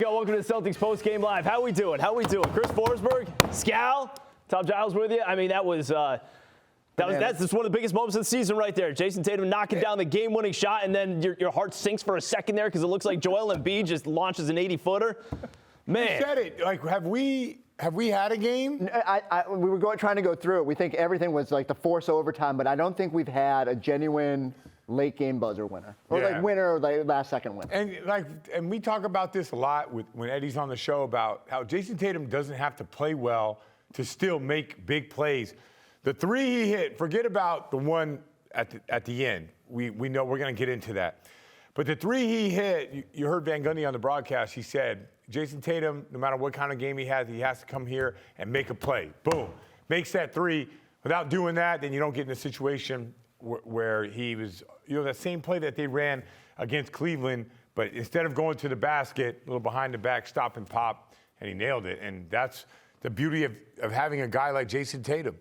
go. Welcome to the Celtics Post-Game Live. How we doing? Chris Forsberg, Scal, Tom Giles with you. I mean, that's one of the biggest moments of the season right there. Jayson Tatum knocking down the game-winning shot, and then your heart sinks for a second there because it looks like Joel Embiid just launches an 80-footer. Man. You said it. Like, have we had a game? We were trying to go through it. We think everything was like the force overtime, but I don't think we've had a genuine late game buzzer winner or like winner or like last second winner. And we talk about this a lot when Eddie's on the show about how Jayson Tatum doesn't have to play well to still make big plays. The three he hit, forget about the one at the end. We know we're going to get into that. But the three he hit, you heard Van Gundy on the broadcast. He said, Jayson Tatum, no matter what kind of game he has to come here and make a play. Boom. Makes that three. Without doing that, then you don't get in a situation where he was, that same play that they ran against Cleveland, but instead of going to the basket, a little behind the back, stop and pop, and he nailed it. And that's the beauty of having a guy like Jayson Tatum.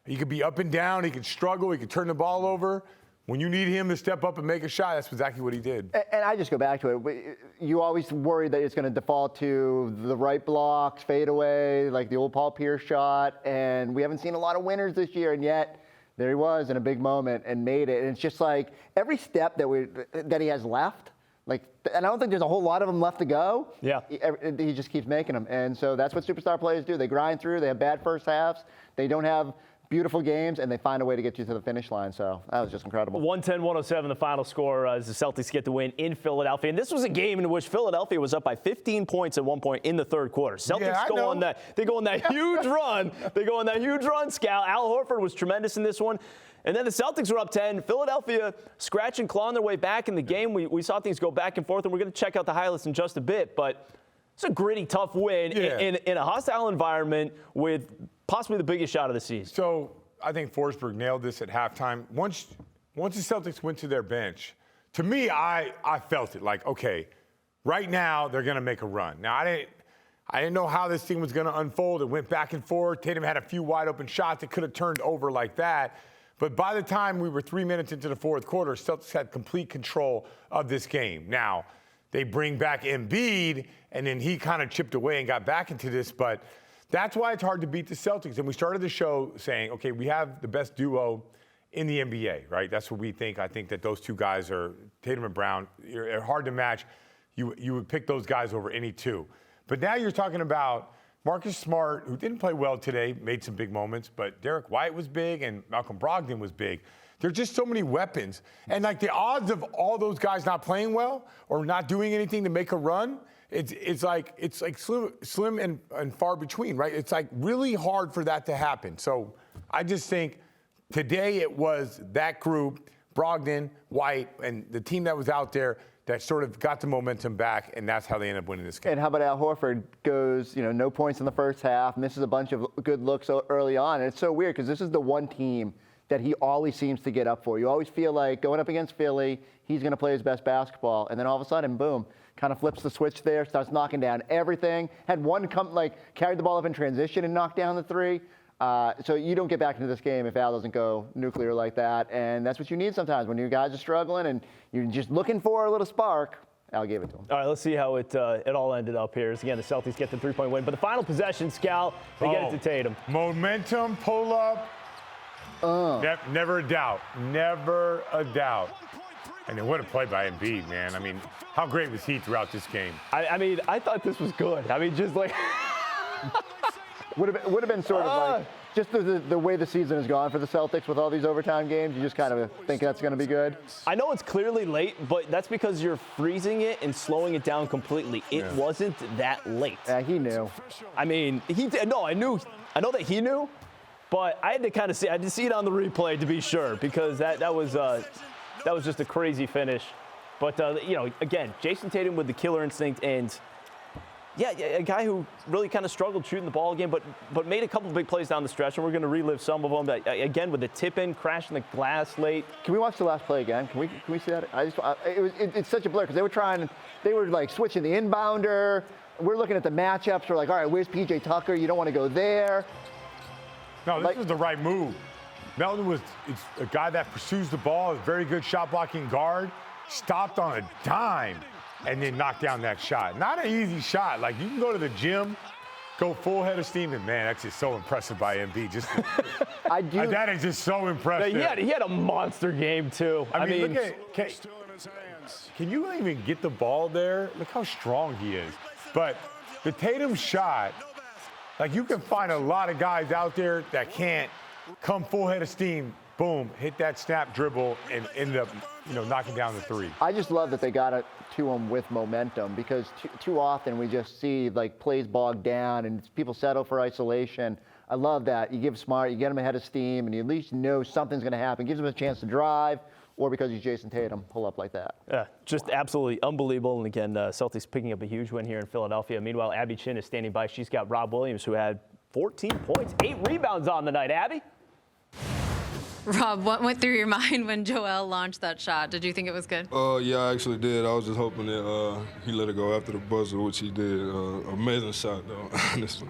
He could be up and down, he could struggle, he could turn the ball over. When you need him to step up and make a shot, that's exactly what he did. And I just go back to it. You always worry that it's going to default to the right blocks, fade away, like the old Paul Pierce shot. And we haven't seen a lot of winners this year, and yet there he was in a big moment and made it. And it's just like every step that he has left, and I don't think there's a whole lot of them left to go. Yeah. He just keeps making them. And so that's what superstar players do. They grind through. They have bad first halves. They don't have beautiful games, and they find a way to get you to the finish line. So that was just incredible. 110-107, the final score as the Celtics get the win in Philadelphia. And this was a game in which Philadelphia was up by 15 points at one point in the third quarter. Celtics go on that huge run. They go on that huge run, Scal. Al Horford was tremendous in this one. And then the Celtics were up 10. Philadelphia scratch and clawing their way back in the game. We saw things go back and forth, and we're going to check out the highlights in just a bit. But it's a gritty, tough win in a hostile environment with possibly the biggest shot of the season. So I think Forsberg nailed this at halftime. Once the Celtics went to their bench, to me, I felt it. Like, okay, right now they're going to make a run. Now, I didn't know how this thing was going to unfold. It went back and forth. Tatum had a few wide open shots that could have turned over like that. But by the time we were 3 minutes into the fourth quarter, Celtics had complete control of this game. Now, they bring back Embiid, and then he kind of chipped away and got back into this. But that's why it's hard to beat the Celtics. And we started the show saying, okay, we have the best duo in the NBA, right? That's what we think. I think that those two guys are, Tatum and Brown, are hard to match. You would pick those guys over any two. But now you're talking about Marcus Smart, who didn't play well today, made some big moments, but Derek White was big and Malcolm Brogdon was big. There's just so many weapons. And like the odds of all those guys not playing well or not doing anything to make a run, it's like slim and far between, right? It's like really hard for that to happen. So I just think today it was that group, Brogdon, White, and the team that was out there that sort of got the momentum back, and that's how they ended up winning this game. And how about Al Horford goes, no points in the first half, misses a bunch of good looks early on. And it's so weird because this is the one team that he always seems to get up for. You always feel like going up against Philly, he's going to play his best basketball. And then all of a sudden, boom, kind of flips the switch there, starts knocking down everything. Had one carried the ball up in transition and knocked down the three. So you don't get back into this game if Al doesn't go nuclear like that. And that's what you need sometimes when your guys are struggling and you're just looking for a little spark. Al gave it to him. All right, let's see how it all ended up here. As again, the Celtics get the three-point win. But the final possession, Scal, they get it to Tatum. Momentum, pull up. Never a doubt. Never a doubt. And then what a play by Embiid, man. I mean, how great was he throughout this game? I thought this was good. I mean, just like would have been sort of like just the way the season has gone for the Celtics with all these overtime games. You just kind of think that's going to be good. I know it's clearly late, but that's because you're freezing it and slowing it down completely. It wasn't that late. Yeah, he knew. I mean, he did. No, I knew. I know that he knew, but I had to kind of see. I had to see it on the replay to be sure because that was just a crazy finish. But again, Jayson Tatum with the killer instinct and. Yeah, a guy who really kind of struggled shooting the ball again, but made a couple big plays down the stretch, and we're going to relive some of them. But again, with the tip-in, crashing the glass late. Can we watch the last play again? Can we see that? It's such a blur because they were like switching the inbounder. We're looking at the matchups. We're like, all right, where's PJ Tucker? You don't want to go there. No, this was the right move. Melton is a guy that pursues the ball, is very good shot blocking guard. Stopped on a dime. and then knock down that shot. Not an easy shot. Like, you can go to the gym, go full head of steam, and man, that's just so impressive by Embiid. That is just so impressive. He had a monster game too. I mean look at, can you even get the ball there? Look how strong he is. But the Tatum shot, like, you can find a lot of guys out there that can't come full head of steam, boom, hit that snap dribble, and end up, knocking down the three. I just love that they got it to him with momentum, because too often we just see like plays bogged down and people settle for isolation. I love that. You give Smart, you get him ahead of steam, and you at least know something's going to happen. Gives him a chance to drive, or because he's Jayson Tatum, pull up like that. Yeah, just absolutely unbelievable. And again, Celtics picking up a huge win here in Philadelphia. Meanwhile, Abby Chin is standing by. She's got Rob Williams, who had 14 points, 8 rebounds on the night. Abby? Rob, what went through your mind when Joel launched that shot? Did you think it was good? Yeah, I actually did. I was just hoping that he let it go after the buzzer, which he did. Amazing shot, though, honestly.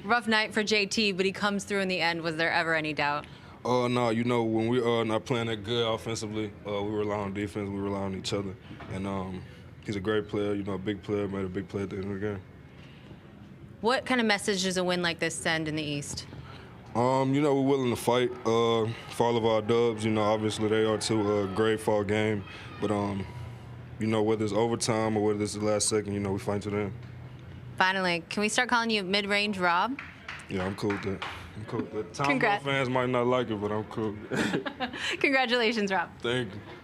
Rough night for JT, but he comes through in the end. Was there ever any doubt? No, when we're not playing that good offensively, we rely on defense, we rely on each other. And he's a great player, a big player, made a big play at the end of the game. What kind of message does a win like this send in the East? We're willing to fight for all of our dubs. Obviously they are too. Great fall game. But, whether it's overtime or whether it's the last second, we fight to the end. Finally, can we start calling you mid-range Rob? Yeah, I'm cool with that. Tom fans might not like it, but I'm cool. Congratulations, Rob. Thank you.